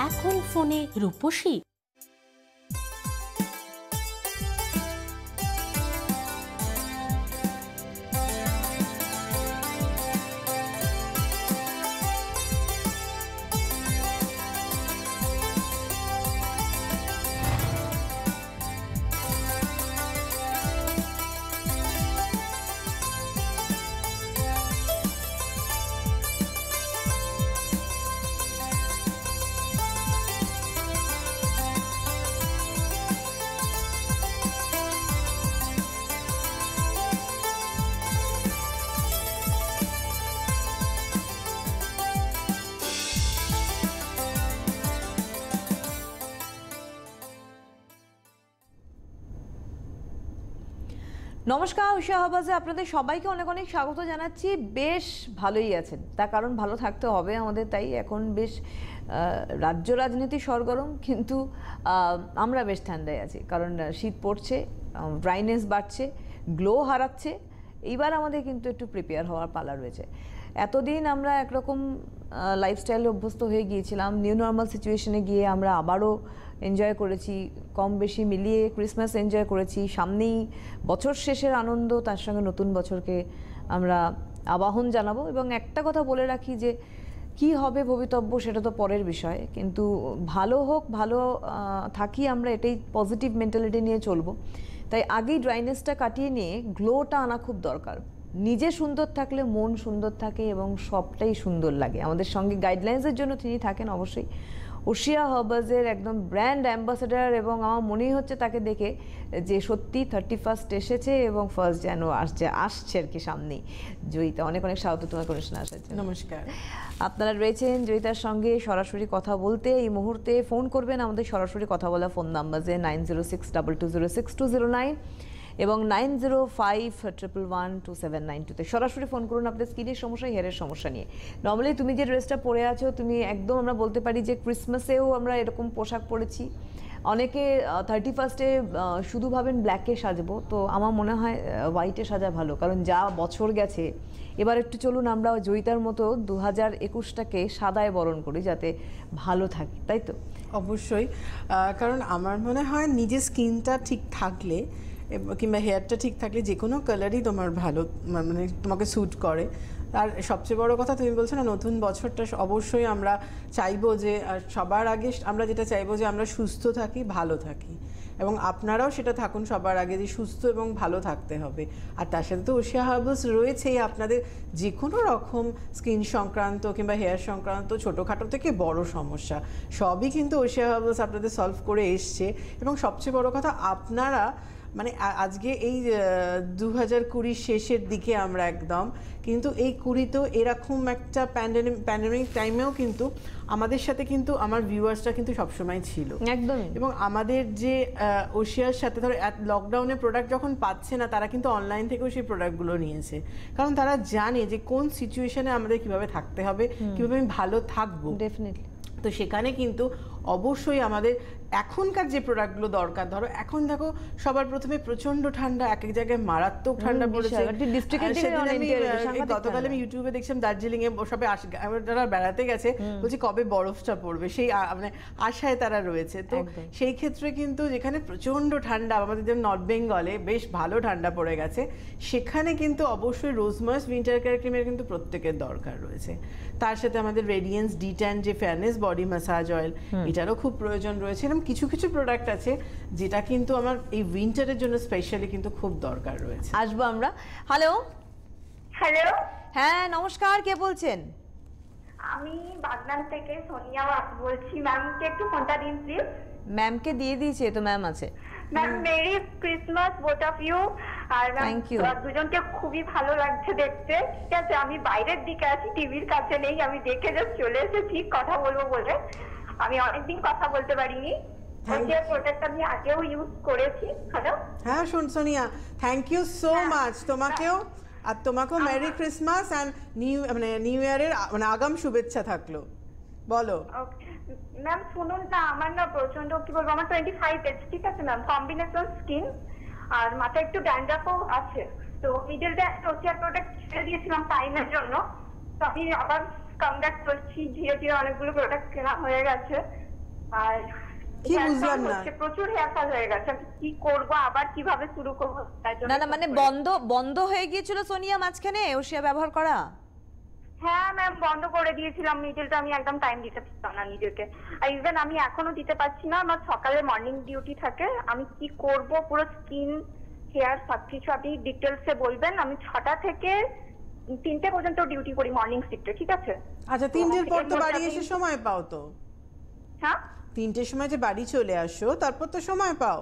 এখন ফোনে রূপসী। নমস্কার, উষা আহবাজে আপনাদের সবাইকে অনেক অনেক স্বাগত জানাচ্ছি। বেশ ভালোই আছেন, তার কারণ ভালো থাকতে হবে আমাদের। তাই এখন বেশ রাজ্য রাজনীতি সরগরম, কিন্তু আমরা বেশ ঠান্ডায় আছি, কারণ শীত পড়ছে, ব্রাইটনেস বাড়ছে, গ্লো হারাচ্ছে। এইবার আমাদের কিন্তু একটু প্রিপেয়ার হওয়ার পালা রয়েছে। এতদিন আমরা একরকম লাইফস্টাইলে অভ্যস্ত হয়ে গিয়েছিলাম, নিউ নর্মাল সিচুয়েশনে গিয়ে আমরা আবারও এনজয় করেছি, কম বেশি মিলিয়ে ক্রিসমাস এনজয় করেছি। সামনেই বছর শেষের আনন্দ, তার সঙ্গে নতুন বছরকে আমরা আবাহন জানাবো। এবং একটা কথা বলে রাখি যে কি হবে ভবিতব্য সেটা তো পরের বিষয়, কিন্তু ভালো হোক, ভালো থাকি আমরা, এটাই পজিটিভ মেন্টালিটি নিয়ে চলবো। তাই আগেই ড্রাইনেসটা কাটিয়ে নিয়ে গ্লোটা আনা খুব দরকার। নিজে সুন্দর থাকলে মন সুন্দর থাকে এবং সবটাই সুন্দর লাগে। আমাদের সঙ্গে গাইডলাইন্সের জন্য তিনি থাকেন অবশ্যই উশিয়া হার্বাসের একদম ব্র্যান্ড অ্যাম্বাসেডার, এবং আমার মনেই হচ্ছে তাকে দেখে যে সত্যি 31st এসেছে এবং 1 জানুয়ারি আসছে আর কি সামনেই। জয়িতা, অনেক অনেক স্বাগত তোমাকে অনুষ্ঠানে আসার জন্য। নমস্কার। আপনারা রয়েছেন জয়িতার সঙ্গে সরাসরি কথা বলতে। এই মুহূর্তে ফোন করবেন আমাদের সরাসরি কথা বলা ফোন নাম্বার 9062206209 এবং 9051112792-তে সরাসরি ফোন করুন আপনার স্কিনের সমস্যা, হেয়ারের সমস্যা নিয়ে। নর্মালি তুমি যে ড্রেসটা পরে আছো, তুমি একদম আমরা বলতে পারি যে ক্রিসমাসেও আমরা এরকম পোশাক পরেছি। অনেকে 31স্টে শুধু ভাবেন ব্ল্যাকে সাজবো, তো আমার মনে হয় হোয়াইটে সাজা ভালো, কারণ যা বছর গেছে। এবার একটু চলুন আমরা জয়িতার মতো 2021টাকে সাদায় বরণ করি, যাতে ভালো থাকি, তাই তো? অবশ্যই, কারণ আমার মনে হয় নিজের স্কিনটা ঠিক থাকলে কিংবা হেয়ারটা ঠিক থাকলে যে কোনো কালারই তোমার ভালো, মানে তোমাকে স্যুট করে। আর সবচেয়ে বড় কথা তুমি বলছো না, নতুন বছরটা অবশ্যই আমরা চাইবো যে সবার আগে আমরা যেটা চাইবো যে আমরা সুস্থ থাকি, ভালো থাকি, এবং আপনারাও সেটা থাকুন সবার আগে, যে সুস্থ এবং ভালো থাকতে হবে। আর তার সাথে তো উশিয়া হার্বালস রয়েছেই আপনাদের যে কোনো রকম স্কিন সংক্রান্ত কিংবা হেয়ার সংক্রান্ত ছোটোখাটো থেকে বড় সমস্যা সবই কিন্তু উশিয়া হার্বালস আপনাদের সলভ করে এসছে। এবং সবচেয়ে বড় কথা, আপনারা মানে আজকে এই 2020 শেষের দিকে আমরা একদম, কিন্তু এই 20 তো এরকম একটা প্যান্ডেমিক টাইমেও কিন্তু আমাদের সাথে কিন্তু আমার ভিউয়ার্সরা কিন্তু সবসময় ছিল একদম। এবং আমাদের যে ওশিয়ার সাথে ধরো লকডাউনে প্রোডাক্ট যখন পাচ্ছে না, তারা কিন্তু অনলাইন থেকেও সেই প্রোডাক্টগুলো নিয়েছে, কারণ তারা জানে যে কোন সিচুয়েশনে আমাদের কিভাবে থাকতে হবে, কিভাবে আমি ভালো থাকবো। ডেফিনেটলি। তো সেখানে কিন্তু অবশ্যই আমাদের এখনকার যে প্রোডাক্টগুলো দরকার, ধরো এখন দেখো সবার প্রথমে প্রচন্ড ঠান্ডা, এক এক জায়গায় মারাত্মক ঠান্ডা পড়েছে। গতকাল আমি ইউটিউবে দেখছিলাম দার্জিলিং এ সবাই যারা বেড়াতে গেছে বলছি কবে বরফটা পড়বে, সেই মানে আশায় তারা রয়েছে। তো সেই ক্ষেত্রে কিন্তু যেখানে প্রচন্ড ঠান্ডা, আমাদের যেমন নর্থ বেঙ্গলে বেশ ভালো ঠান্ডা পড়ে গেছে, সেখানে কিন্তু অবশ্যই রোজমার্স উইন্টার কেয়ার ক্রিমের কিন্তু প্রত্যেকের দরকার রয়েছে। তার সাথে আমাদের রেডিয়েন্স ডি10 যে ফেয়ারনেস বডি ম্যাসাজ অয়েল, এটারও খুব প্রয়োজন রয়েছে। এবং কিছু কিছু প্রোডাক্ট আছে যেটা কিন্তু আমার এই উইন্টারের জন্য স্পেশালি কিন্তু খুব দরকার রয়েছে। আসবো আমরা। হ্যালো হ্যালো, হ্যাঁ নমস্কার, কে বলছেন? আমি বাগনান থেকে সোনিয়া বলছি। ম্যামকে একটু ফোনটা দিন প্লিজ। ম্যামকে দিয়ে দিয়েছি, তো ম্যাম আছে। Ma'am merry Christmas both of you. আর থ্যাংক ইউ। দুজনকে খুবই ভালো লাগছে দেখতে। ঠিক আছে, আমি বাইরের দিকে আছি, টিভির কাছে নেই, আমি দেখে জাস্ট চলে এসেছি কথা বলবো বলে। আমি অনেকদিন কথা বলতে পারিনি। প্রোডাক্ট আমি আগেও ইউজ করেছি। হ্যালো, হ্যাঁ Sonia, thank you so much তোমাকেও। আর তোমাকেও মেরি ক্রিসমাস অ্যান্ড নিউ ইয়ারের মানে আগাম শুভেচ্ছা থাকলো। বলো ম্যাম। শুনুন না, আমার না প্রচন্ড কি বলবো, আমার 25 এজ, ঠিক আছে ম্যাম, কম্বিনেশন স্কিন, আর মাথায় একটু ড্যান্ড্রাফও আছে। তো মিডলটা সোশিয়াল প্রোডাক্ট ছেড়ে দিয়েছিলাম টাইমের জন্য, তো আমি আবার কামব্যাক করছি ধীরে ধীরে, অনেকগুলো প্রোডাক্ট কেনা হয়ে গেছে। আর কি hair fall বুঝলাম না? হচ্ছে, প্রচুর হেয়ার ফল হয়ে গেছে। আমি কি করব, আবার কিভাবে শুরু করব তাই জন্য না না মানে বন্ধ হয়ে গিয়েছিল সোনিয়া মাঝখানে ওষিয়া ব্যবহার করা? হ্যাঁ ম্যাম, বন্ধ করে দিয়েছিলাম। মিডলটা আমি একদম টাইম দিতে পারতাম না নিজেকে, আর ইভেন আমি এখনো দিতে পারছি না। আমার সকালে মর্নিং ডিউটি থাকে, আমি কি করব পুরো স্কিন হেয়ার সবকিছু আপনি ডিটেলসে বলবেন। আমি 6টা থেকে 3টে পর্যন্ত ডিউটি করি মর্নিং শিফটে, ঠিক আছে? আচ্ছা 3টের পর তো বাড়ি এসে সময় পাও তো? হ্যাঁ 3টের সময় যে বাড়ি চলে আসো তারপর তো সময় পাও?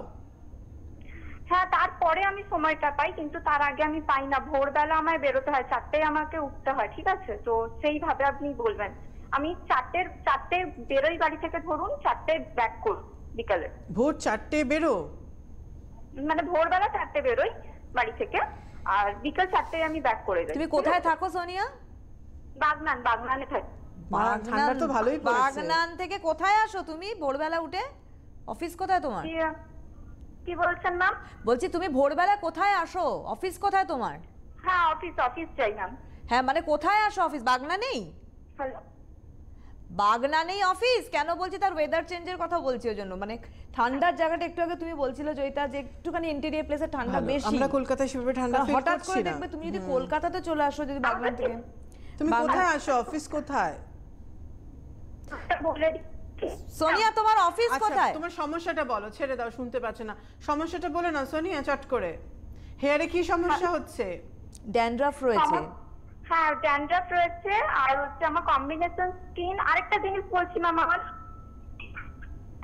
হ্যাঁ, তারপরে আমি সময়টা পাই, কিন্তু তার আগে আমি পাই না। ভোরবেলা আমায় বেরোতে হয়, 4টায় আমাকে উঠতে হয়, ঠিক আছে? তো সেইভাবে আপনি বলবেন। আমি 4টে বেরোই বাড়ি থেকে, ধরুন 4টে ব্যাক করি বিকালে, ভোর 4টে বেরো? মানে ভোরবেলা 4টে বেরোই বাড়ি থেকে, আর বিকাল 4টায় আমি ব্যাক করে যাই। তুমি কোথায় থাকো সোনিয়া? বাগনানে থাকি। ঠান্ডা তো ভালোই পড়েছে। বাগনান থেকে কোথায় আসো তুমি ভোরবেলা উঠে? অফিস কোথায় তোমার? কি বলছেন ম্যাম? বলছি তুমি ভোরবেলা কোথায় আসো? অফিস কোথায় তোমার? হ্যাঁ অফিস যাই ম্যাম। হ্যাঁ মানে কোথায় আসো অফিস? বাগনা নেই? হ্যালো, বাগনা নেই অফিস? কেন বলছি, তার ওয়েদার চেঞ্জের কথা বলছি ওই জন্য। মানে ঠান্ডার জায়গাটা একটু আগে তুমি বলছিলে জয়িতা যে একটুখানি ইন্টেরিয়র প্লেসে ঠান্ডা ভালো। বেশি। আমরা কলকাতায় সেভাবে ঠান্ডা ফিল হঠাৎ করছি করে না। দেখবে তুমি যদি কলকাতাতে চলে আসো, যদি বাগনান থেকে। তুমি কোথায় আসো? অফিস কোথায়? বলে দিচ্ছি। সোনিয়া তোমার অফিস আচ্ছা কোথায়? তোমার সমস্যাটা বলো, ছেড়ে দাও, শুনতে পাচ্ছে না। সমস্যাটা বলো না সোনিয়া চট করে। হেয়ারে কি সমস্যা হচ্ছে? ড্যান্ড্রাফ রয়েছে। হ্যাঁ ড্যান্ড্রাফ রয়েছে, আর হচ্ছে আমার কম্বিনেশন স্কিন। আরেকটা জিনিস বলছি ম্যাম, আমার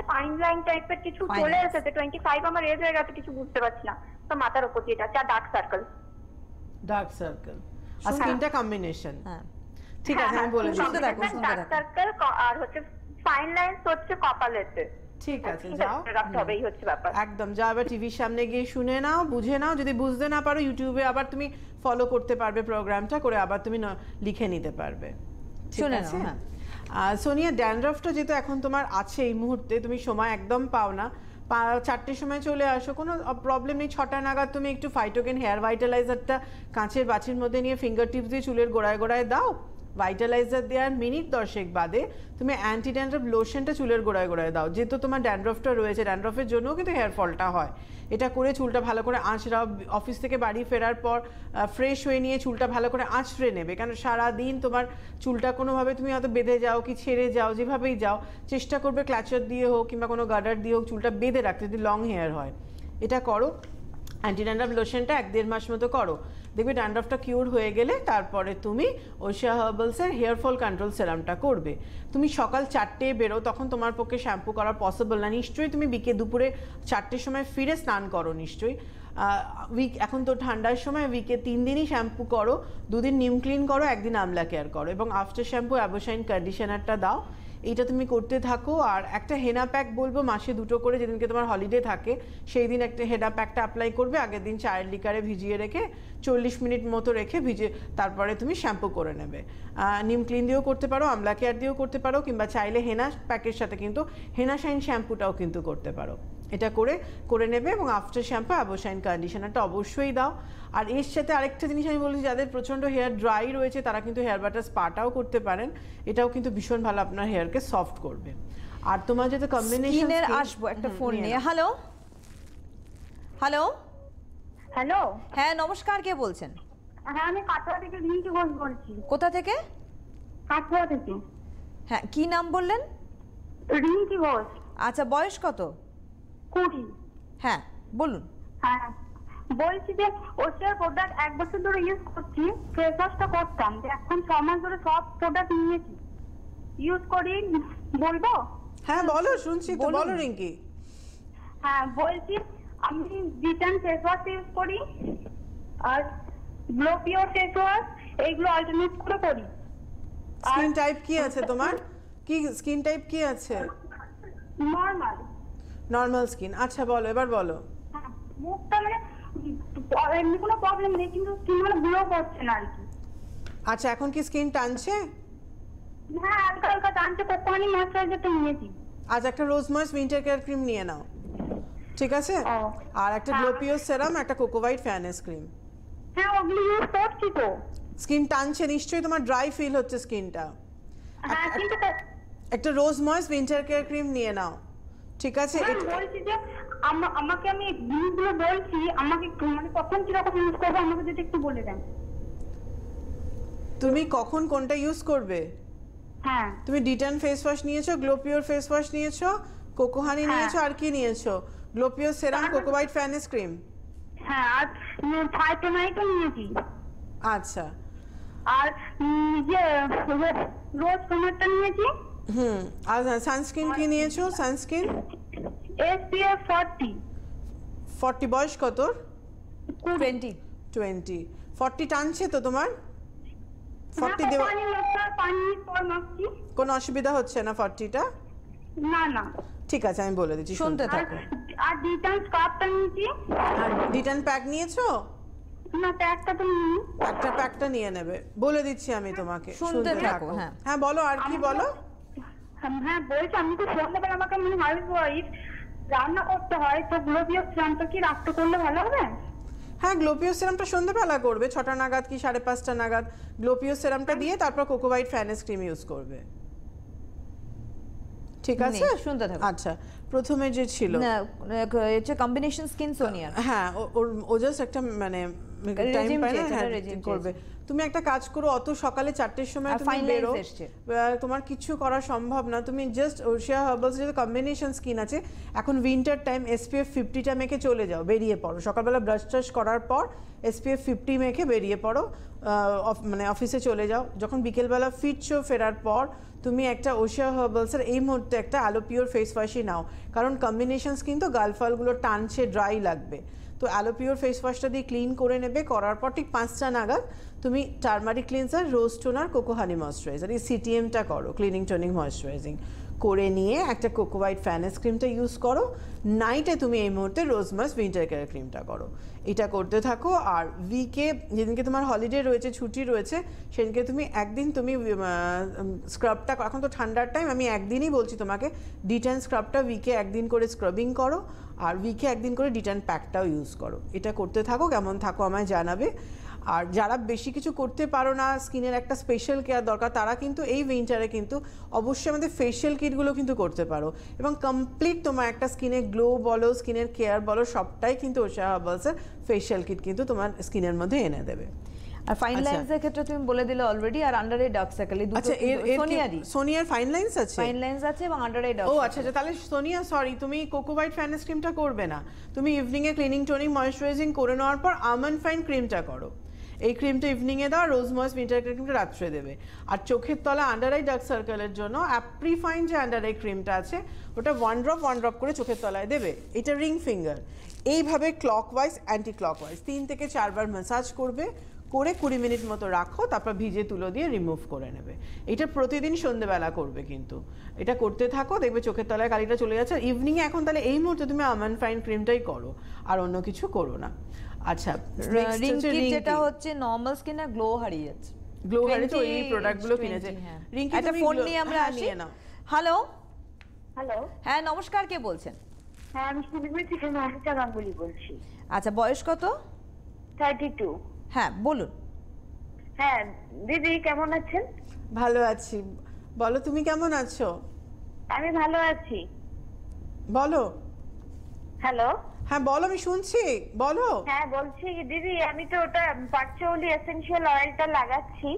ফাইন লাইন টাইপের কিছু Fine চলে lines। এসেছে। 25 আমার এজ হয়ে গেছে, কিছু বুঝতে পারছি না। তো মাথার উপর যেটা আছে, ডার্ক সার্কেল। ডার্ক সার্কেল আর স্কিনটা কম্বিনেশন। হ্যাঁ ঠিক আছে আমি বলে দিচ্ছি। শুনতে থাকো, শুনতে ডার্ক থাকো। সার্কেল আর হচ্ছে ফাইন লাইনস হচ্ছে কপালেতে। ঠিক আছে যাও, রাখতে হবে, এই হচ্ছে ব্যাপার। একদম যাও। এবার টিভির সামনে গিয়ে শুনে নাও, বুঝে নাও। যদি বুঝতে না পারো ইউটিউবে আবার তুমি ফলো করতে পারবে, প্রোগ্রামটা করে আবার তুমি লিখে নিতে পারবে। ঠিক শুনে আছে? নাও, হ্যাঁ। সোনিয়া ড্যান্ড্রফটা যেহেতু এখন তোমার আছে এই মুহূর্তে, তুমি সময় একদম পাও না। 4টের সময় চলে আসো, কোনো প্রবলেম নেই। 6টা নাগাদ তুমি একটু ফাইটোকেন হেয়ার ভাইটালাইজারটা কাঁচের বাটির মধ্যে নিয়ে ফিঙ্গার টিপস দিয়ে চুলের গোড়ায় গোড়ায় দাও। ভাইটালাইজার দেওয়ার মিনিট 10 বাদে তুমি অ্যান্টি ড্যান্ড্রফ লোশনটা চুলের গোড়ায় গোড়ায় দাও। যেহেতু তোমার ড্যান্ড্রফটা রয়েছে, ড্যান্ড্রফের জন্যও কিন্তু হেয়ার ফলটা হয়। এটা করে চুলটা ভালো করে আঁচড়াও। অফিস থেকে বাড়ি ফেরার পর ফ্রেশ হয়ে নিয়ে চুলটা ভালো করে আঁচড়ে নেবে, কারণ সারাদিন তোমার চুলটা কোনোভাবে তুমি হয়তো বেঁধে যাও কি ছেড়ে যাও, যেভাবেই যাও চেষ্টা করবে ক্ল্যাচার দিয়ে হোক কিংবা কোনো গার্ডার দিয়ে হোক চুলটা বেঁধে রাখতে, যদি লং হেয়ার হয়। এটা করো। অ্যান্টি ড্যান্ড্রফ লোশনটা 1-1.5 মাস মতো করো, দেখবে ড্যান্ড্রফটা কিউর হয়ে গেলে তারপরে তুমি ওশিয়া হার্বালসের হেয়ার ফল কন্ট্রোল সেরামটা করবে। তুমি সকাল 4টে বেরো, তখন তোমার পক্ষে শ্যাম্পু করা পসিবল না। নিশ্চয়ই তুমি দুপুরে 4টের সময় ফিরে স্নান করো নিশ্চয়ই। এখন তো ঠান্ডার সময় উইকে 3 দিনই শ্যাম্পু করো, 2 দিন নিম ক্লিন করো, 1 দিন আমলা কেয়ার করো, এবং আফটার শ্যাম্পু অ্যাবোশাইন কন্ডিশনারটা দাও। এইটা তুমি করতে থাকো। আর একটা হেনা প্যাক বলবো, মাসে 2টো করে, যেদিনকে তোমার হলিডে থাকে সেই দিন একটা হেনা প্যাকটা অ্যাপ্লাই করবে। আগের দিন চায়ের লিকারে ভিজিয়ে রেখে 40 মিনিট মতো রেখে তারপরে তুমি শ্যাম্পু করে নেবে। নিম ক্লিন দিয়েও করতে পারো, আমলা কেয়ার দিয়েও করতে পারো, কিংবা চাইলে হেনা প্যাকের সাথে কিন্তু হেনা শাইন শ্যাম্পুটাও কিন্তু করতে পারো। এটা করে নেবে, এবং আফটার শ্যাম্পু অ্যাবোশাইন কন্ডিশনারটা অবশ্যই দাও। আর এর সাথে আরেকটা জিনিস আমি বলছি, যাদের প্রচণ্ড হেয়ার ড্রাই রয়েছে তারা কিন্তু হেয়ার বাটার স্পাটাও করতে পারেন। এটাও কিন্তু ভীষণ ভালো আপনার হেয়ারকে সফট করবে। আর তোমার যেটা কম্বিনেশন স্কিনের আসবো একটা ফোন নিয়ে। হ্যালো হ্যালো হ্যালো, হ্যাঁ নমস্কার, কে বলছেন? হ্যাঁ আমি কাটোয়া থেকে রিঙ্কি ঘোষ বলছি। কোথা থেকে? কাটোয়া থেকে। হ্যাঁ কি নাম বললেন? রিঙ্কি ঘোষ। আচ্ছা বয়স কত? 20। হ্যাঁ বলুন। হ্যাঁ বলছি যে ওশিয়ার প্রোডাক্ট 1 বছর ধরে ইউজ করছি। ফেস ওয়াশটা করতাম, যে এখন 6 মাস ধরে সব প্রোডাক্ট নিয়েছি, ইউজ করি। বলবো? হ্যাঁ বলো, শুনছি তো, বলুন। বলো রিঙ্কি। হ্যাঁ বলছি, আমি রিটার্ন ফেস ওয়াশ ইউজ করি, আর গ্লো পিওর ফেস ওয়াশ, এইগুলো অল্টারনেট করে করি। স্কিন টাইপ কি আছে তোমার? কি স্কিন টাইপ কি আছে? নর্মাল। Normal skin. আচ্ছা বলো, এবার বলো। মুখটা মানে এমনি কোনো প্রবলেম নেই, কিন্তু স্কিন মানে গ্লো করছে না আর কি। আচ্ছা এখন কি স্কিন টানছে? হ্যাঁ হালকা হালকা টানছে, কোকোনি ময়েশ্চারাইজারটা নিয়েছি। আজ একটা রোজ ময়েস উইন্টার কেয়ার ক্রিম নিয়ে নাও, ঠিক আছে? ও। আর একটা গ্লোপিও সেরাম, একটা কোকোভাইট ফ্যানেস ক্রিম। হ্যাঁ ওগুলো ইউজ করছি তো। স্কিন টানছে নিশ্চয়ই, তোমার ড্রাই ফিল হচ্ছে স্কিনটা। হ্যাঁ কিন্তু একটা রোজ ময়েস উইন্টার কেয়ার ক্রিম নিয়ে নাও, ঠিক আছে? বলছি যে আমাকে আমি জিনিসগুলো বলছি, আমাকে মানে কখন কিরকম ইউজ করবো আমাকে যদি একটু বলে দেন। তুমি কখন কোনটা ইউজ করবে? হ্যাঁ তুমি ডিটান ফেস ওয়াশ নিয়েছো, গ্লো পিওর ফেস ওয়াশ নিয়েছো, কোকো হানি নিয়েছো, আর কি নিয়েছো? গ্লো পিওর সেরাম, কোকো হোয়াইট ফেয়ারনেস ক্রিম। হ্যাঁ আর ফাইটোনাইটও নিয়েছি। আচ্ছা, আর যে রোজ টমেটো নিয়েছি। আর সানস্ক্রিন কি নিয়েছো? Sunscreen SPF 40। বয়স কত? 20। 40 টানছে তো তোমার? 40 দেওয়া পানি পর মাখছি, কোনো অসুবিধা হচ্ছে না 40টা? না না ঠিক আছে, আমি বলে দিচ্ছি, শুনতে থাকো। আর ডিটান স্কার্ফটা নিয়েছি। আর ডিটান প্যাক নিয়েছো? না প্যাকটা তো নিই। প্যাকটা নিয়ে নেবে, বলে দিচ্ছি আমি তোমাকে, শুনতে থাকো। হ্যাঁ হ্যাঁ বলো, আর কি বলো? হ্যাঁ বলছি, আমি তো সন্ধ্যাবেলা আমাকে মানে হাউস ওয়াইফ রান্না করতে হয়, তো গ্লোবিয়াস শ্যাম্পু কি রাখতে করলে ভালো হবে? হ্যাঁ, গ্লোপিও সিরামটা সন্ধ্যাবেলা করবে, 6টা নাগাদ কি 5:30 নাগাদ গ্লোপিও সিরামটা দিয়ে তারপর cocoa white fairness cream use করবে, ঠিক আছে? শুনতে থাকো। আচ্ছা, প্রথমে যে ছিল না এটা কম্বিনেশন স্কিন সোনিয়ার। হ্যাঁ, ও জাস্ট একটা মানে টাইম Regime পায় না, চেয়েছে, হ্যাঁ, regime করবে। তুমি একটা কাজ করো, অত সকালে 4টের সময় আর তুমি fine বেরো, lines এসছে। তোমার কিছু করা সম্ভব না, তুমি জাস্ট ওশিয়া হার্বালস যে কম্বিনেশন স্কিন আছে, এখন উইন্টার টাইম SPF 50টা মেখে চলে যাও, বেরিয়ে পড়ো, সকালবেলা ব্রাশ ট্রাশ করার পর SPF 50 মেখে বেরিয়ে পড়ো, মানে অফিসে চলে যাও। যখন বিকেলবেলা ফিরছো, ফেরার পর তুমি একটা ওশিয়া হার্বালসের এই মুহূর্তে একটা অ্যালো পিওর ফেস ওয়াশই নাও, কারণ কম্বিনেশন স্কিন তো গালফালগুলো টানছে, ড্রাই লাগবে। তো অ্যালো পিওর ফেস ওয়াশটা দিয়ে ক্লিন করে নেবে, করার পর ঠিক 5টা নাগাদ তুমি টার্মারিক ক্লিনজার, রোজ টোনার, কোকো হানি ময়েশ্চারাইজার, এই CTM-টা করো, ক্লিনিং টোনিং ময়েশ্চারাইজিং করে নিয়ে একটা কোকো হোয়াইট ফেয়ারনেস ক্রিমটা ইউজ করো। নাইটে তুমি এই মুহূর্তে রোজ ময়েস উইন্টার কেয়ার ক্রিমটা করো, এটা করতে থাকো। আর উইকে যেদিনকে তোমার হলিডে রয়েছে, ছুটি রয়েছে, সেদিনকে তুমি একদিন তুমি স্ক্রাবটা, এখন তো ঠান্ডার টাইম, আমি একদিনই বলছি তোমাকে, ডিটান স্ক্রাবটা উইকে একদিন করে স্ক্রাবিং করো, আর উইকে একদিন করে ডিটান প্যাকটাও ইউজ করো। এটা করতে থাকো, কেমন থাকো আমায় জানাবে। আর যারা বেশি কিছু করতে পারো না, স্কিনের একটা স্পেশাল কেয়ার দরকার, তারা কিন্তু এই উইন্টারে কিন্তু অবশ্যই আমাদের ফেশিয়াল কিটগুলো কিন্তু করতে পারো, এবং কমপ্লিট তোমার একটা স্কিনের গ্লো বলো, স্কিনের কেয়ার বলো, সবটাই কিন্তু ওশিয়া হার্বালসের ফেশিয়াল কিট কিন্তু তোমার স্কিনের মধ্যে এনে দেবে। আর ফাইন লাইনসের ক্ষেত্রে তুমি বলে দিলে অলরেডি, আর আন্ডার আই ডার্ক সার্কেল, এই দুটো আচ্ছা, সোনিয়ার ফাইন লাইনস আছে? ফাইন লাইনস আছে এবং আন্ডার আই ডার্ক। ও আচ্ছা, তাহলে সোনিয়া সরি, তুমি কোকো হোয়াইট ফেয়ারনেস ক্রিমটা করবে না, তুমি ইভিনিংয়ে ক্লিনিং টোনিং ময়েশ্চারাইজিং করে নেওয়ার পর আমন্ড ফাইন ক্রিমটা করো। এই ক্রিমটা ইভিনিংয়ে দাও, রোজ ময়েস উইন্টার ক্রিমটা রাত্রে দেবে। আর চোখের তলা আন্ডার আই ডার্ক সার্কেলের জন্য অ্যাপ্রিফাইন যে আন্ডার আই ক্রিমটা আছে, ওটা 1 ড্রপ করে চোখের তলায় দেবে। এটা রিং ফিঙ্গার, এইভাবে ক্লকওয়াইজ অ্যান্টি ক্লকওয়াইজ 3 থেকে 4 বার ম্যাসাজ করবে, করে 20 মিনিট মতো রাখো, তারপর ভিজে তুলো দিয়ে রিমুভ করে নেবে। এটা প্রতিদিন সন্ধ্যেবেলা করবে, কিন্তু এটা করতে থাকো, দেখবে চোখের তলায় কালিটা চলে যাচ্ছে। ইভিনিংয়ে এখন তাহলে এই মুহূর্তে তুমি আমন্ড ফাইন ক্রিমটাই করো, আর অন্য কিছু করো না। আচ্ছা, রিং কিট যেটা হচ্ছে নরমাল স্কিনে গ্লো হারিয়ে যাচ্ছে, গ্লো হারিয়ে তো এই প্রোডাক্টগুলো কিনেছে। রিং কিট একটা ফোন নিয়ে আমরা আসি। হ্যালো হ্যালো, হ্যাঁ নমস্কার, কে বলছেন? হ্যাঁ আমি শিলিগুড়ি থেকে মাহিতা গাঙ্গুলি বলছি। আচ্ছা, বয়স কত? 32। হ্যাঁ বলুন। হ্যাঁ দিদি, কেমন আছেন? ভালো আছি, বলো তুমি কেমন আছো? আমি ভালো আছি। বলো। হ্যালো, হ্যাঁ বলো, আমি শুনছি, বলো। হ্যাঁ বলছি দিদি, আমি তো ওটা পার্চৌলি এসেনশিয়াল অয়েলটা লাগাচ্ছি,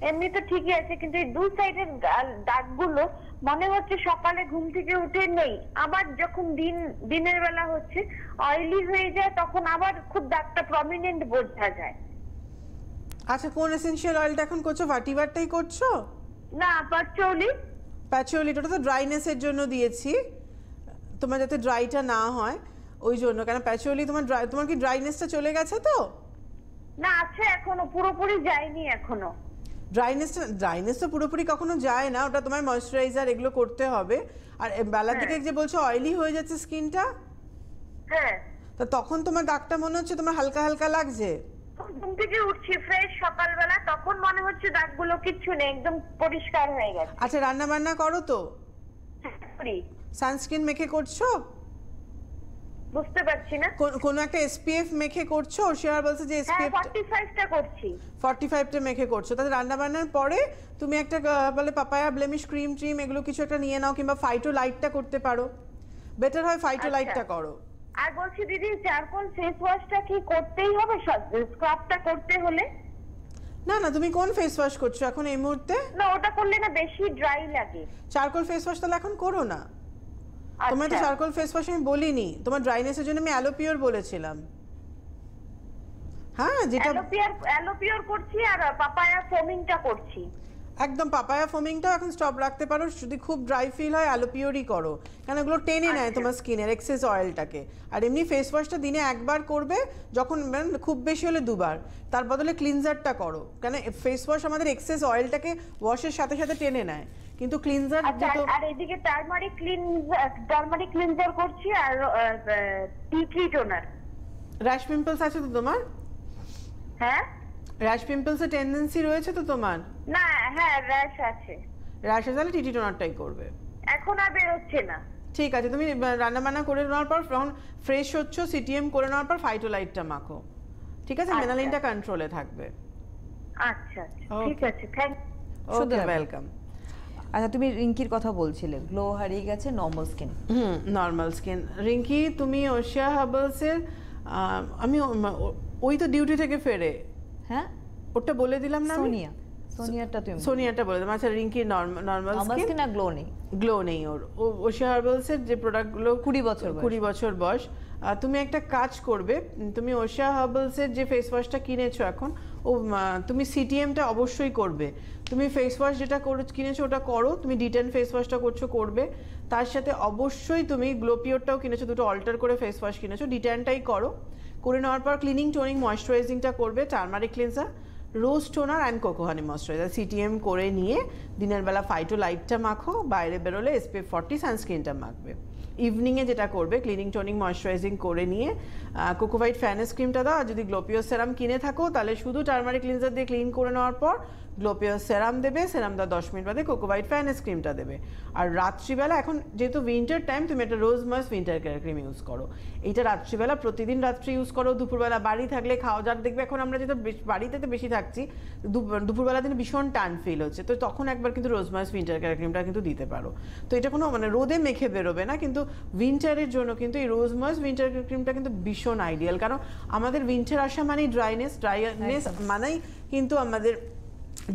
এমনি তো ঠিকই আছে, কিন্তু এই 2 সাইডের দাগগুলো মনে হচ্ছে সকালে ঘুম থেকে উঠে নেই, আবার যখন দিনের বেলা হচ্ছে অয়েলি হয়ে যায়, তখন আবার খুব দাগটা প্রমিনেন্ট বোঝা যায়। আচ্ছা, কোন এসেনশিয়াল অয়েলটা এখন করছো? ভাটিবারটাই করছো? না, পার্চৌলি। প্যাচুয়ালি, ওটা তো ড্রাইনেসের জন্য দিয়েছি, তোমার যাতে ড্রাইটা না হয় ওই জন্য। কেন প্যাচুয়ালি তোমার কি ড্রাইনেসটা চলে গেছে? তো না, আছে এখনো, পুরোপুরি যায়নি এখনো। ড্রাইনেস তো পুরোপুরি কখনো যায় না, ওটা তোমার ময়েশ্চারাইজার এগুলো করতে হবে। আর বেলার দিকে যে বলছো অয়েলি হয়ে যাচ্ছে স্কিনটা, হ্যাঁ, তা তখন তোমার দাগটা মনে হচ্ছে তোমার হালকা হালকা লাগছে? ঘুম থেকে উঠছি ফ্রেশ সকালবেলা, তখন মনে হচ্ছে দাগগুলো কিচ্ছু নেই, একদম পরিষ্কার হয়ে গেছে। আচ্ছা, রান্না বান্না করো তো? করি। সানস্ক্রিন মেখে করছো? বুঝতে পারছি না। কোনো একটা এসপিএফ মেখে করছো? ওশিয়া বলছে যে হ্যাঁ, এসপিএফ 45টা করছি। 45টা মেখে করছো, তাহলে রান্না বান্নার পরে তুমি একটা বলে পাপায়া ব্লেমিশ ক্রিম ট্রিম এগুলো কিছু একটা নিয়ে নাও, কিংবা ফাইটো লাইটটা করতে পারো, বেটার হয় ফাইটো লাইটটা করো। আর বলছি দিদি, চারকোল ফেস ওয়াশটা কি করতেই হবে স্ক্রাবটা করতে হলে? না না, তুমি কোন ফেস ওয়াশ করছো এখন এই মুহূর্তে? না, ওটা করলে না বেশি ড্রাই লাগে। চারকোল ফেস ওয়াশ তাহলে এখন করো না। তোমার তো চারকোল ফেস ওয়াশ আমি বলিনি, তোমার ড্রাইনেসের জন্য আমি অ্যালোপিওর বলেছিলাম। হ্যাঁ, যেটা অ্যালোপিওর করছি আর পাপায়া ফোমিংটা করছি। একদম পাপায়া ফোমিংটাও এখন স্টপ রাখতে পারো, যদি খুব ড্রাই ফিল হয় অ্যালোপিওরই করো, কারণ এগুলো টেনে নেয় তোমার স্কিনের এক্সেস অয়েলটাকে। আর এমনি ফেস ওয়াশটা দিনে একবার করবে, যখন খুব বেশি হলে দুবার, তার বদলে ক্লিনজারটা করো, কারণ ফেস ওয়াশ আমাদের এক্সেস অয়েলটাকে ওয়াশের সাথে সাথে টেনে নেয়, কিন্তু ক্লিনজার যেটা। আর এদিকে টারমারিক ক্লিনজার করছি আর tea tree toner. Rash pimples আছে তো তোমার? হ্যাঁ, র্যাশ পিম্পলসের টেন্ডেন্সি রয়েছে তো তোমার? না, হ্যাঁ র্যাশ আছে। র্যাশে তাহলে টিটি টোনারটাই করবে। এখন আর বেরোচ্ছে না। ঠিক আছে, তুমি রান্না বান্না করে নেওয়ার পর, যখন ফ্রেশ হচ্ছ, সিটিএম করে নেওয়ার পর ফাইটোলাইটটা মাখো, ঠিক আছে? মেলানিনটা কন্ট্রোলে থাকবে। আচ্ছা, ঠিক আছে, থ্যাংক ইউ। Okay, welcome. আচ্ছা, তুমি রিঙ্কির কথা বলছিলে, গ্লো হারিয়ে গেছে, normal skin. Normal skin. Rinki, তুমি ওশিয়া হার্বালসের আমি ওই তো ডিউটি থেকে ফেরে, হ্যাঁ ওটা বলে দিলাম না? সোনিয়াটা তুমি সোনিয়াটা বলে দিলাম। আচ্ছা, রিঙ্কি নর্মাল স্কিন আর গ্লো নেই। গ্লো নেই ওর। ওশিয়া হার্বালসের যে প্রোডাক্টগুলো 20 বছর বয়স। তুমি একটা কাজ করবে, তুমি ওশিয়া হার্বালসের যে ফেস ওয়াশটা কিনেছো এখন, তুমি সিটিএমটা অবশ্যই করবে। তুমি ফেস ওয়াশ যেটা কিনেছো ওটা করো, তুমি D10 ফেস ওয়াশটা করবে, তার সাথে অবশ্যই তুমি গ্লোপিওরটাও কিনেছো, দুটো অল্টার করে ফেস ওয়াশ কিনেছো, D10টাই করে নেওয়ার পর ক্লিনিং টোনিং ময়েশ্চারাইজিংটা করবে, turmeric cleanser, rose toner and cocoa honey moisturiser, CTM করে নিয়ে দিনের বেলা ফাইটো লাইটটা মাখো, বাইরে বেরোলে SPF 40 সানস্ক্রিনটা মাখবে। ইভিনিংয়ে যেটা করবে, ক্লিনিং টোনিং ময়েশ্চারাইজিং করে নিয়ে কোকোভাইট ফ্যানেস ক্রিমটা দাও, আর যদি গ্লোপিও সেরাম কিনে থাকো তাহলে শুধু টারমারিক ক্লিনজার দিয়ে ক্লিন করে নেওয়ার পর গ্লোপিও সেরাম দেবে, সেরাম দেওয়ার 10 মিনিট বাদে কোকোভাইট ফ্যানেস ক্রিমটা দেবে। আর রাত্রিবেলা, এখন যেহেতু উইন্টার টাইম, তুমি একটা rose moist winter care cream use করো। এইটা রাত্রিবেলা প্রতিদিন রাত্রে ইউজ করো। দুপুরবেলা বাড়ি থাকলে খাওয়া যার দেখবে, এখন আমরা যেহেতু বাড়িতে তো বেশি থাকছি, দুপুরবেলা দিনে ভীষণ টান ফিল হচ্ছে, তো তখন একবার কিন্তু রোজ ময়েস্ট উইন্টার কেয়ার ক্রিমটা কিন্তু দিতে পারো। তো এটা কোনো রোদে মেখে বেরোবে না, কিন্তু উইন্টারের জন্য কিন্তু এই রোজ ময়েস্ট উইন্টার কেয়ার ক্রিমটা কিন্তু ভীষণ আইডিয়াল, কারণ আমাদের উইন্টার আসা মানেই ড্রাইনেস মানেই কিন্তু আমাদের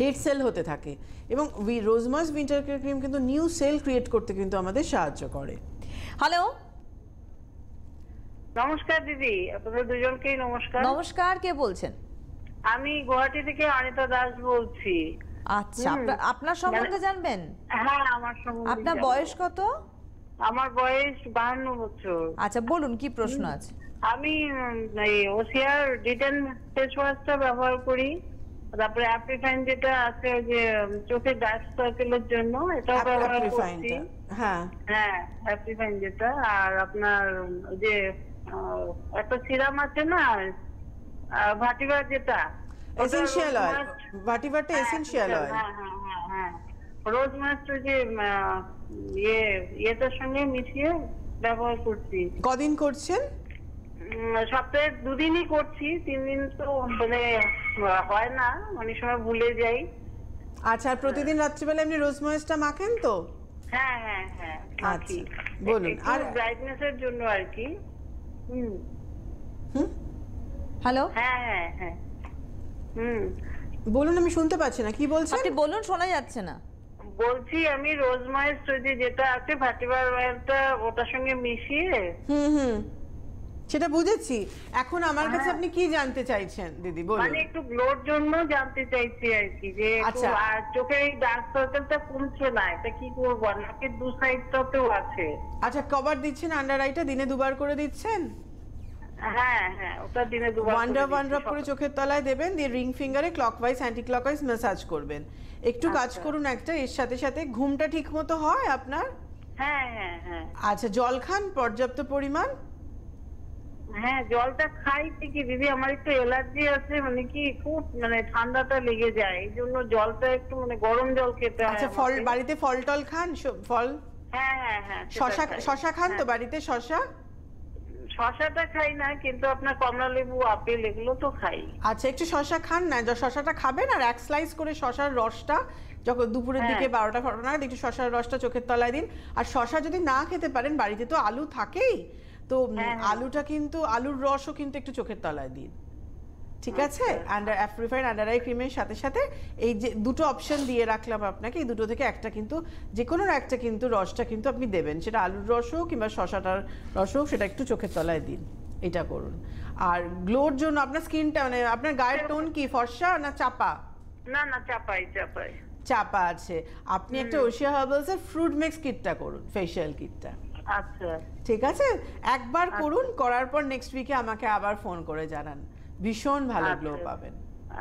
ডেড সেল হতে থাকে, এবং রোজ ময়েস্ট উইন্টার কেয়ার ক্রিম কিন্তু নিউ সেল ক্রিয়েট করতে কিন্তু আমাদের সাহায্য করে। হ্যালো, নমস্কার দিদি, আপনাদের দুজনকেই নমস্কার। নমস্কার, কে বলছেন? আমি গুয়াহাটি থেকে অনিতা দাস বলছি। আচ্ছা, আপনার সম্বন্ধে জানবেন? হ্যাঁ, আমার সম্বন্ধে। আপনার বয়স কত? আমার বয়স 52 বছর। আচ্ছা, বলুন কি প্রশ্ন আছে? আমি ওসিয়ার D10 ফেস ওয়াশটা ব্যবহার করি, তারপরে অ্যাপ্রিফাইন যেটা আছে ওই যে চোখের ডার্ক সার্কেলের জন্য, এটাও ব্যবহার করছি। হ্যাঁ, অ্যাপ্রিফাইন যেটা, আর আপনার যে একটা সিরাম আছে না ভাটিভার, যেটা এসেনশিয়াল অয়েল, ভাটিভারটা এসেনশিয়াল অয়েল। হ্যাঁ, রোজ মাস্ট যে ইয়েটার সঙ্গে মিশিয়ে ব্যবহার করছি। কদিন করছেন? সপ্তাহে 2 দিনই করছি, 3 দিন তো মানে হয় না, অনেক সময় ভুলে যাই। আচ্ছা, আর প্রতিদিন রাত্রিবেলা এমনি রোজ ময়েস্টটা মাখেন তো? হ্যাঁ, আচ্ছা, বলুন। আর ব্রাইটনেসের জন্য আর কি। হ্যালো, হ্যাঁ, বলুন, আমি শুনতে পাচ্ছি না, কি বলছেন? আপনি বলুন, শোনা যাচ্ছে না। বলছি আমি রোজ ময়েস্ট যেটা আছে ভাটিভার অয়েলটা ওটার সঙ্গে মিশিয়ে। সেটা বুঝেছি। এখন আমার কাছে আপনি কি জানতে চাইছেন দিদি, বলুন। মানে একটু গ্লোর জন্য জানতে চাইছি আর কি, যে চোখের এই ডার্ক সার্কেলটা কমছে না, এটা কি করবো? নাকের 2 সাইডটাতেও আছে। আচ্ছা, কভার দিচ্ছেন আন্ডার আইটা, দিনে 2 বার করে দিচ্ছেন? হ্যাঁ, ওটা দিনে 2 বার। 1 ড্রপ করে চোখের তলায় দেবেন, দিয়ে রিং ফিঙ্গারে ক্লকওয়াইজ অ্যান্টি ক্লকওয়াইজ ম্যাসাজ করবেন। একটু কাজ করুন একটা, এর সাথে সাথে ঘুমটা ঠিক মতো হয় আপনার? হ্যাঁ। আচ্ছা, জল খান পর্যাপ্ত পরিমাণ? হ্যাঁ, জলটা খাই ঠিকই দিদি, আমার একটু অ্যালার্জি আছে, মানে কি খুব ঠান্ডাটা লেগে যায়, এই জন্য জলটা একটু গরম জল খেতে হয়। আচ্ছা, ফল বাড়িতে ফল টল খান? ফল? হ্যাঁ। শশা খান তো বাড়িতে? শশাটা খাই না, কিন্তু আপনার কমলা লেবু, আপেল এগুলো তো খাই। আচ্ছা, একটু শশা খান না, শশাটা খাবেন আর এক স্লাইস করে শশার রসটা যখন দুপুরের দিকে 12টা নাগাদ একটু শশার রসটা চোখের তলায় দিন। আর শশা যদি না খেতে পারেন, বাড়িতে তো আলু থাকেই, তো আলুটা কিন্তু আলুর রসও কিন্তু একটু চোখের তলায় দিন, ঠিক আছে? রিফাইন্ড আন্ডার আই ক্রিমের সাথে সাথে এই যে দুটো অপশন দিয়ে রাখলাম আপনাকে, এই দুটো থেকে একটা কিন্তু যে কোনো একটা কিন্তু রসটা কিন্তু আপনি দেবেন, সেটা আলুর রস হোক কিংবা শশাটার রস হোক, সেটা একটু চোখের তলায় দিন, এটা করুন। আর গ্লোর জন্য আপনার স্কিনটা মানে আপনার গায়ের টোন কি, ফর্সা না চাপা? না না, চাপাই চাপাই। চাপা আছে, আপনি একটা ওশিয়া হার্বালসের ফ্রুট মিক্স কিটটা করুন, ফেশিয়াল কিটটা। আচ্ছা ঠিক আছে, একবার করুন, করার পর নেক্সট উইকে আমাকে আবার ফোন করে জানান, ভীষণ ভালো গ্লো পাবেন।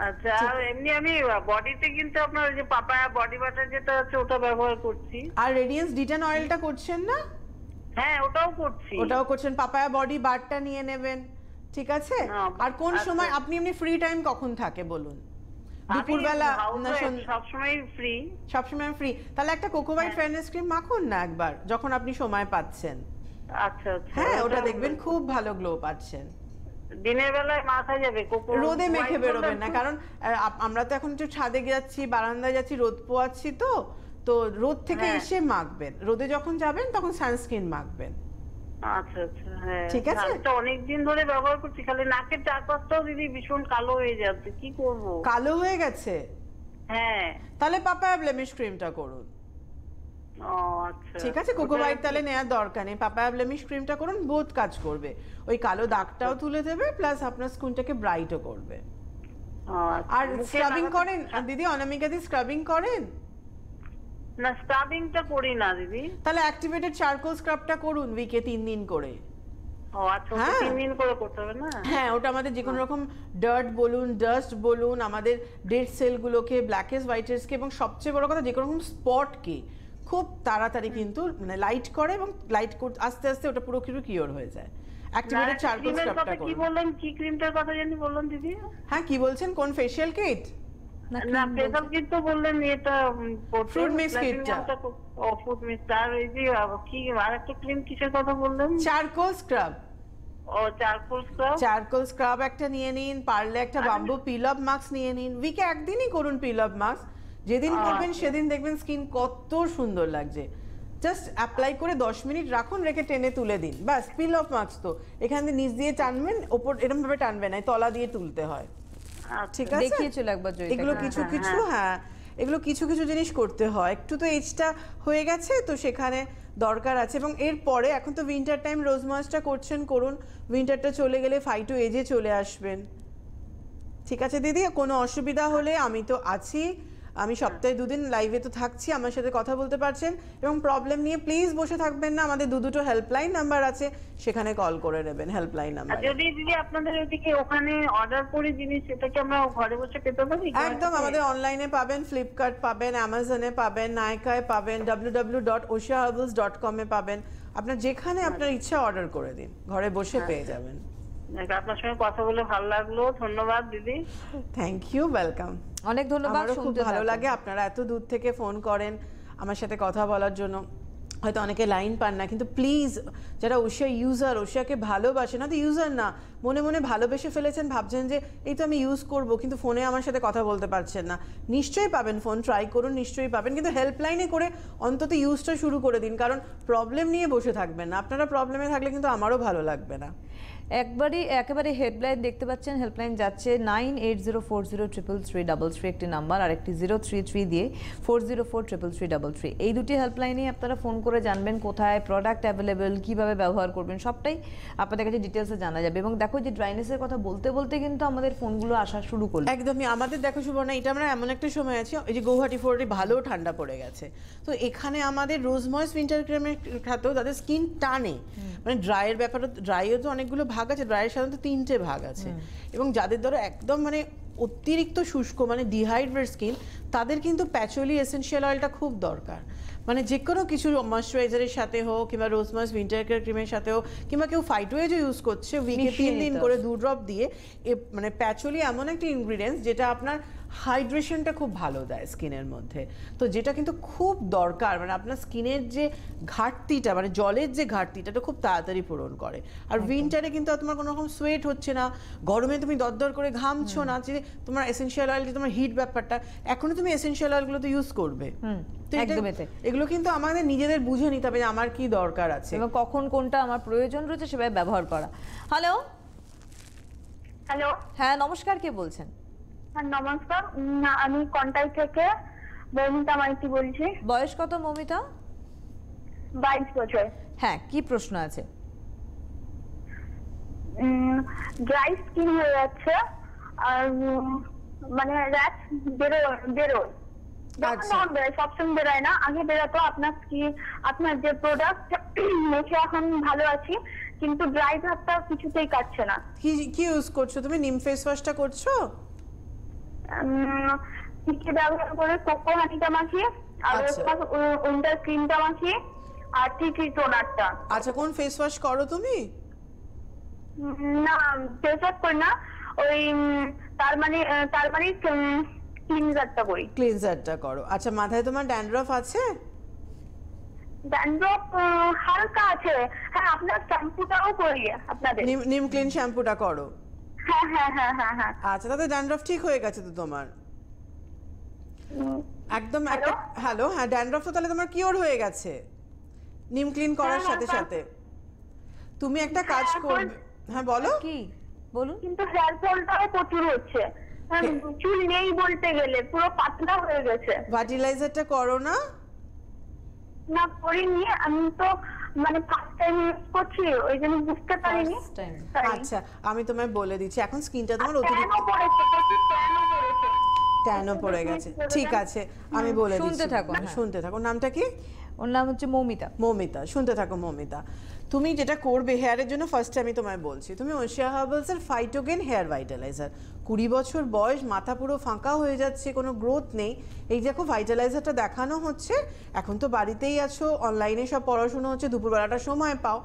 আচ্ছা, আর এমনি আমি বডিতে কিন্তু আপনার ওই যে পাপায়া বডি বাটার যেটা আছে ওটা ব্যবহার করছি। আর রেডিয়েন্স ডিটেন অয়েলটা করছেন না? হ্যাঁ, ওটাও করছি। ওটাও করছেন, পাপায়া বডি বারটা নিয়ে নেবেন, ঠিক আছে? আর কোন সময় আপনি এমনি ফ্রি টাইম কখন থাকে বলুন? দুপুরবেলা না সবসময় ফ্রি? সবসময় ফ্রি, তাহলে একটা কোকোভাইট ফেয়ারনেস ক্রিম মাখুন না একবার, যখন আপনি সময় পাচ্ছেন। আচ্ছা আচ্ছা, হ্যাঁ, ওটা দেখবেন খুব ভালো গ্লো পাচ্ছেন। দিনের বেলায় মাথা যাবে, রোদে মেখে বেরোবেন না, কারণ আমরা তো এখন একটু ছাদে যাচ্ছি, বারান্দায় যাচ্ছি, রোদ পোয়াচ্ছি, তো রোদ থেকে এসে মাখবেন, রোদে যখন যাবেন তখন সানস্ক্রিন মাখবেন। আচ্ছা আচ্ছা, হ্যাঁ ঠিক আছে। তো অনেকদিন ধরে ব্যবহার করছি, খালি নাকের চারপাশটাও দিদি ভীষণ কালো হয়ে যাচ্ছে, কি করব? কালো হয়ে গেছে? হ্যাঁ। তাহলে পাপায়া ব্লেমিশ ক্রিমটা করুন। ও আচ্ছা, ঠিক আছে, কোকোভাইট তাহলে নেওয়ার দরকার নেই, পাপায়া ব্লেমিশ ক্রিমটা করুন, বোথ কাজ করবে, ওই কালো দাগটাও তুলে দেবে প্লাস আপনার স্কিনটাকে ব্রাইটও করবে। আর স্ক্রাবিং করেন দিদি? অনামিকা দি স্ক্রাবিং করেন? না, স্ক্রাবিংটা করি না দিদি। তাহলে অ্যাক্টিভেটেড চারকোল স্ক্রাবটা করুন উইকে 3 দিন করে। ও আচ্ছা, 3 দিন করে করতে হবে না? হ্যাঁ, ওটা আমাদের যে কোনো রকম ডার্ট বলুন, ডাস্ট বলুন, আমাদের ডেড সেলগুলোকে, ব্ল্যাকেস হোয়াইটেসকে এবং সবচেয়ে বড় কথা যে কোনো রকম স্পটকে খুব তাড়াতাড়ি কিন্তু মানে লাইট করে, এবং লাইট আস্তে আস্তে ওটা পুরো কিওর হয়ে যায়। অ্যাক্টিভেটেড চারকোল স্ক্রাবটা করুন। কি বললেন, কি ক্রিমটার কথা জানি বললেন দিদি? হ্যাঁ, কি বলছেন, কোন ফেশিয়াল কিট? না, ফেশিয়াল কিট তো বললেন, এটা ফ্রুট মিক্স কিটটা। ও ফ্রুট মিক্স, আর এই যে কি আরেকটা ক্রিম কিসের কথা বললেন? Charcoal scrub. ও চারকোল স্ক্রাব। চারকোল স্ক্রাব একটা নিয়ে নিন, পারলে একটা বাম্বু পিল অফ মাস্ক নিয়ে নিন, উইকে একদিনই করুন পিল অফ মাস্ক, যেদিন করবেন সেদিন দেখবেন স্কিন কত সুন্দর লাগছে। জাস্ট অ্যাপ্লাই করে 10 মিনিট রাখুন, রেখে টেনে তুলে দিন, বাস পিল অফ মাস্ক। তো এখান দিয়ে নিচ দিয়ে টানবেন, ওপর এরকম ভাবে টানবেন না, তলা দিয়ে তুলতে হয়, ঠিক আছে? দেখিয়েছিল একবার জয়িতা। এগুলো কিছু কিছু, হ্যাঁ এগুলো কিছু কিছু জিনিস করতে হয়, একটু তো এজটা হয়ে গেছে তো সেখানে দরকার আছে। এবং এরপরে এখন তো উইন্টার টাইম, রোজ ময়েসটা করছেন, করুন, উইন্টারটা চলে গেলে ফাইটো এজে চলে আসবেন, ঠিক আছে দিদি? কোনো অসুবিধা হলে আমি তো আছি, আমি সপ্তাহে 2 দিন লাইভে তো থাকছি, আমার সাথে কথা বলতে পারছেন, এবং প্রবলেম নিয়ে প্লিজ বসে থাকবেন না, আমাদের দুটো হেল্পলাইন নাম্বার আছে, সেখানে কল করে নেবেন, হেল্পলাইন নাম্বার। যদি দিদি আপনাদের ওইদিকে ওখানে অর্ডার করে জিনিস, সেটাকে আমরা ঘরে বসে পেতে পারি? একদম, আমাদের অনলাইনে পাবেন, ফ্লিপকার্ট পাবেন, অ্যামাজনে পাবেন, নাইকায় পাবেন, www.oshiaherbals.com এ পাবেন, আপনার যেখানে আপনার ইচ্ছা অর্ডার করে দিন, ঘরে বসে পেয়ে যাবেন। আপনার সঙ্গে কথা বলে ভালো লাগলো, ধন্যবাদ দিদি। Thank you, welcome. অনেক ধন্যবাদ। আমারও খুব ভালো লাগে আপনারা এত দূর থেকে ফোন করেন আমার সাথে কথা বলার জন্য। হয়তো অনেকে লাইন পান না, কিন্তু প্লিজ যারা ওশিয়া ইউজার, ওশিয়াকে ভালোবাসে, না তো ইউজার না, মনে মনে ভালোবেসে ফেলেছেন, ভাবছেন যে এই তো আমি ইউজ করব, কিন্তু ফোনে আমার সাথে কথা বলতে পারছেন না, নিশ্চয়ই পাবেন, ফোন ট্রাই করুন, নিশ্চয়ই পাবেন, কিন্তু হেল্পলাইনে করে অন্তত ইউজটা শুরু করে দিন, কারণ প্রবলেম নিয়ে বসে থাকবেন না, আপনারা প্রবলেমে থাকলে কিন্তু আমারও ভালো লাগবে না। একেবারে হেল্পলাইন দেখতে পাচ্ছেন, হেল্পলাইন যাচ্ছে 9840333333 একটি নাম্বার, আর একটি 033 দিয়ে 4043333। এই দুটি হেল্পলাইনে আপনারা ফোন করে জানবেন কোথায় প্রোডাক্ট অ্যাভেলেবেল, কিভাবে ব্যবহার করবেন, সবটাই আপনাদের কাছে ডিটেলসে জানা যাবে। এবং দেখো যে ড্রাইনেসের কথা বলতে বলতে কিন্তু আমাদের ফোনগুলো আসা শুরু করলো। একদমই, আমাদের দেখো সুবর্ণা, এটা আমরা এমন একটা সময় আছি, এই যে গৌহাটি ফোর্টে ভালো ঠান্ডা পড়ে গেছে, তো এখানে আমাদের রোজ ময়েস উইন্টার ক্রিমের খাতেও তাদের স্কিন টানে, মানে ড্রাইয়ের ব্যাপারে, ড্রাইও তো অনেকগুলো ভাগ আছে, ড্রাইয়ের সাধারণত 3টে ভাগ আছে, এবং যাদের ধরো একদম মানে অতিরিক্ত শুষ্ক মানে ডিহাইড্রেটেড স্কিন, তাদের কিন্তু প্যাচুয়ালি এসেনশিয়াল অয়েলটা খুব দরকার। মানে যে কোনো কিছু ময়শ্চারাইজারের সাথে হোক কিংবা রোজমাস উইন্টার কেয়ার ক্রিমের সাথে হোক কিংবা কেউ ফাইটোয়েজও ইউজ করছে উইকে 3 দিন করে 2 ড্রপ দিয়ে মানে প্যাচুলি এমন একটা ইনগ্রিডিয়েন্টস যেটা আপনার হাইড্রেশনটা খুব ভালো দেয় স্কিনের মধ্যে, তো যেটা কিন্তু খুব দরকার, মানে আপনার স্কিনের যে ঘাটতিটা মানে জলের যে ঘাটতিটা খুব তাড়াতাড়ি পূরণ করে। আর উইন্টারে কিন্তু তোমার কোনো রকম সোয়েট হচ্ছে না, গরমে তুমি দরদর করে ঘামছো না, যে তোমার এসেনশিয়াল অয়েল যে তোমার হিট ব্যাপারটা এখনো তুমি এসেনশিয়াল অয়েলগুলো তো ইউজ করবে। তো এগুলো কিন্তু আমাদের নিজেদের বুঝে নিতে হবে যে আমার কি দরকার আছে এবং কখন কোনটা আমার প্রয়োজন রয়েছে সেভাবে ব্যবহার করা। হ্যালো হ্যালো, হ্যাঁ নমস্কার, কে বলছেন? নমস্কার, আমি কন্টাই থেকে মৌমিতা মাইতি বলছি। বয়স কত মৌমিতা? 22 বছর। হ্যাঁ, কি প্রশ্ন আছে? ড্রাই স্কিন হয়ে যাচ্ছে আর মানে র্যাশ বেরোয় সবসময় বেরোয় না, আগে বেরোতো। আপনার যে প্রোডাক্ট মেখে এখন ভালো আছি, কিন্তু ড্রাই ভাবটা কিছুতেই কাটছে না। কি ইউজ করছো তুমি? নিম ফেস ওয়াশটা করছো? কি ব্যবহার করে কোকো হানিটা মাখি আর উইন্টার ক্রিমটা মাখি আর টিটি টোনারটা। আচ্ছা, কোন ফেস ওয়াশ করো তুমি? না, ফেস ওয়াশ করি না, ওই তার মানে ক্লিনজারটা করি। ক্লিনজারটা করো। আচ্ছা, মাথায় তোমার ড্যান্ড্রফ আছে? ড্যান্ড্রফ হালকা আছে। হ্যাঁ, আপনার শ্যাম্পুটাও করি আপনাদের। নিম ক্লিন শ্যাম্পুটা করো? হ্যাঁ হ্যাঁ হ্যাঁ হ্যাঁ হ্যাঁ। আচ্ছা, তাতে ড্যান্ড্রফ ঠিক হয়ে গেছে তো তোমার? একদম একটা হ্যালো, হ্যাঁ ড্যান্ড্রফ তো তাহলে তোমার কিওর হয়ে গেছে নিম ক্লিন করার সাথে সাথে। তুমি একটা কাজ করবে। হ্যাঁ বলো। কি বলুন? কিন্তু হেয়ার ফলটাও প্রচুর হচ্ছে, চুল নেই বলতে গেলে, পুরো পাতলা হয়ে গেছে। ভার্টিলাইজারটা করো না? না করিনি, আমি তো মানে ফার্স্ট টাইম ইউজ করছি, ওই জন্য বুঝতে পারিনি। আচ্ছা, আমি তোমায় বলে দিচ্ছি, এখন স্কিনটা তোমার অতিরিক্ত ট্যানও পড়ে গেছে। ঠিক আছে, আমি বলে দিচ্ছি, শুনতে থাকো। শুনতে থাকো। নামটা কি? ওর নাম হচ্ছে মৌমিতা। মৌমিতা, শুনতে থাকো মৌমিতা। তুমি যেটা করবে হেয়ারের জন্য, ফার্স্টে আমি তোমায় বলছি, তুমি ওশিয়া হার্বালসের ফাইটোগেন হেয়ার ভাইটালাইজার, 20 বছর বয়স, মাথা পুরো ফাঁকা হয়ে যাচ্ছে, কোনো গ্রোথ নেই, এই দেখো ভাইটালাইজারটা দেখানো হচ্ছে। এখন তো বাড়িতেই আছো, অনলাইনে সব পড়াশোনা হচ্ছে, দুপুরবেলাটা সময় পাও,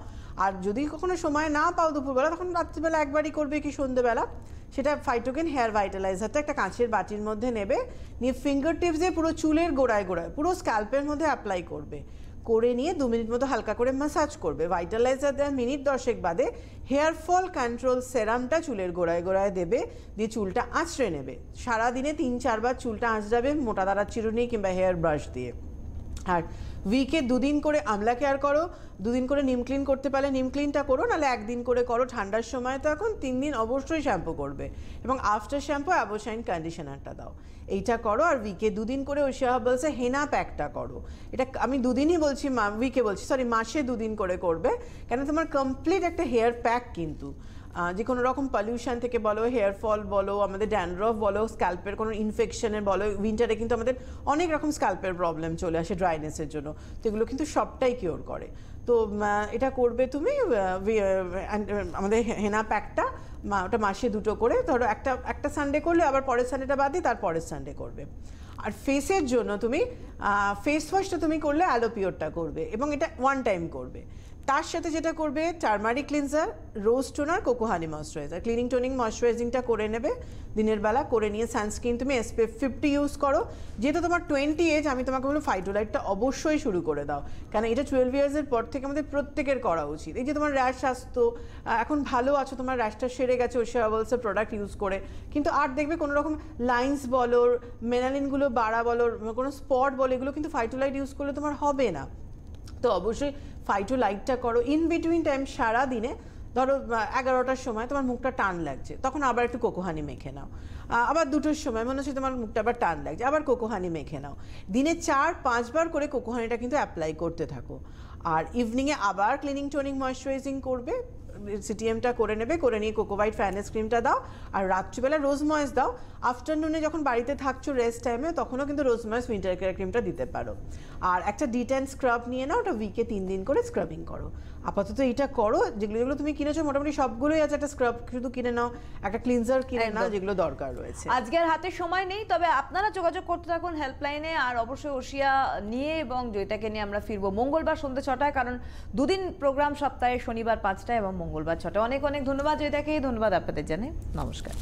আর যদি কখনো সময় না পাও দুপুরবেলা, তখন রাত্রিবেলা একবারই করবে কি সন্ধ্যেবেলা, সেটা ফাইটোগেন হেয়ার ভাইটালাইজারটা একটা কাঁচের বাটির মধ্যে নেবে, নিয়ে ফিঙ্গার টিপস দিয়ে পুরো চুলের গোড়ায় গোড়ায় পুরো স্ক্যাল্পের মধ্যে অ্যাপ্লাই করবে, করে নিয়ে 2 মিনিট মতো হালকা করে ম্যাসাজ করবে। ভাইটালাইজার দেওয়ার মিনিট 10 বাদে হেয়ার ফল কন্ট্রোল সেরামটা চুলের গোড়ায় গোড়ায় দেবে, দিয়ে চুলটা আঁচড়ে নেবে। সারাদিনে 3-4 বার চুলটা আঁচড়াবে মোটা দাঁড়ার চিরুনি কিংবা হেয়ার ব্রাশ দিয়ে। আর উইকে 2 দিন করে আমলা কেয়ার করো, 2 দিন করে নিম ক্লিন করতে পারলে নিম ক্লিনটা করো, নাহলে 1 দিন করে করো। ঠান্ডার সময় তো এখন 3 দিন অবশ্যই শ্যাম্পু করবে, এবং আফটার শ্যাম্পু অ্যাবোশাইন কন্ডিশনারটা দাও, এইটা করো। আর উইকে 2 দিন করে ওশিয়া হার্বালসে হেনা প্যাকটা করো। এটা আমি 2 দিনই বলছি, উইকে বলছি, সরি মাসে 2 দিন করে করবে, কেন তোমার কমপ্লিট একটা হেয়ার প্যাক কিন্তু যে কোনো রকম পলিউশন থেকে বলো, হেয়ার ফল বলো, আমাদের ড্যান্ড্রফ বলো, স্ক্যাল্পের কোনো ইনফেকশনের বলো, উইন্টারে কিন্তু আমাদের অনেক রকম স্ক্যাল্পের প্রবলেম চলে আসে ড্রাইনেসের জন্য, তো এগুলো কিন্তু সবটাই কিওর করে। তো এটা করবে তুমি, আমাদের হেনা প্যাকটা ওটা মাসে 2টো করে, ধরো একটা সানডে করলে আবার পরের সানডেটা বাদ দিয়ে তার পরের সানডে করবে। আর ফেসের জন্য তুমি ফেস ওয়াশটা তুমি করলে অ্যালোপিওরটা করবে, এবং এটা 1 টাইম করবে। তার সাথে যেটা করবে, টারমারিক ক্লিনজার, রোজ টোনার, কোকো হানি ময়শ্চারাইজার, ক্লিনিং টোনিং ময়শ্চারাইজিংটা করে নেবে দিনের বেলা, করে নিয়ে সানস্ক্রিন তুমি SPF 50 ইউজ করো। যেহেতু তোমার 20 এজ, আমি তোমাকে বলবো ফাইটোলাইটটা অবশ্যই শুরু করে দাও, কারণ এটা 12 ইয়ার্সের পর থেকে আমাদের প্রত্যেকের করা উচিত। এই যে তোমার র্যাশ আসতো, এখন ভালো আছো, তোমার র্যাশটা সেরে গেছে ওশিয়া হার্বালসের প্রোডাক্ট ইউজ করে, কিন্তু আর দেখবে কোনো রকম লাইন্স বলো, মেলানিনগুলো বাড়া বলো, কোনো স্পট বলো, এগুলো কিন্তু ফাইটোলাইট ইউজ করলে তোমার হবে না। তো অবশ্যই ফাইটোলাইটটা করো। ইন বিটুইন টাইম সারা দিনে ধরো 11টার সময় তোমার মুখটা টান লাগছে, তখন আবার একটু কোকো হানি মেখে নাও। আবার 2টোর সময় মনে হচ্ছে তোমার মুখটা আবার টান লাগছে, আবার কোকো হানি মেখে নাও। দিনে 4-5 বার করে কোকো হানিটা কিন্তু অ্যাপ্লাই করতে থাকো। আর ইভিনিংয়ে আবার ক্লিনিং টোনিং ময়শ্চারাইজিং করবে, সিটিএমটা করে নেবে, করে নিয়ে কোকোভাইট ফ্যানেস ক্রিমটা দাও, আর রাত্রিবেলা রোজ ময়েস দাও। আফটারনুনে যখন বাড়িতে থাকছো রেস্ট টাইমে তখনও কিন্তু রোজ ময়েস উইন্টার কেয়ার ক্রিমটা দিতে পারো। আর একটা D10 স্ক্রাব নিয়ে নাও, ওটা উইকে 3 দিন করে স্ক্রাবিং করো। আপাতত এটা করো, যেগুলো যেগুলো তুমি কিনেছো মোটামুটি সবগুলোই আছে। একটা স্ক্রাব শুধু কিনে নাও, একটা ক্লিনজার কিনে নাও, যেগুলো দরকার রয়েছে। আজকে আর হাতে সময় নেই, তবে আপনারা যোগাযোগ করতে থাকুন হেল্পলাইনে। আর অবশ্যই ওশিয়া নিয়ে এবং জয়িতাকে নিয়ে আমরা ফিরবো মঙ্গলবার সন্ধ্যে 6টায়, কারণ দুদিন প্রোগ্রাম সপ্তাহে, শনিবার 5টায় এবং মঙ্গলবার 6টায়। অনেক অনেক ধন্যবাদ জয়িতাকে, ধন্যবাদ আপনাদের জানাই, নমস্কার।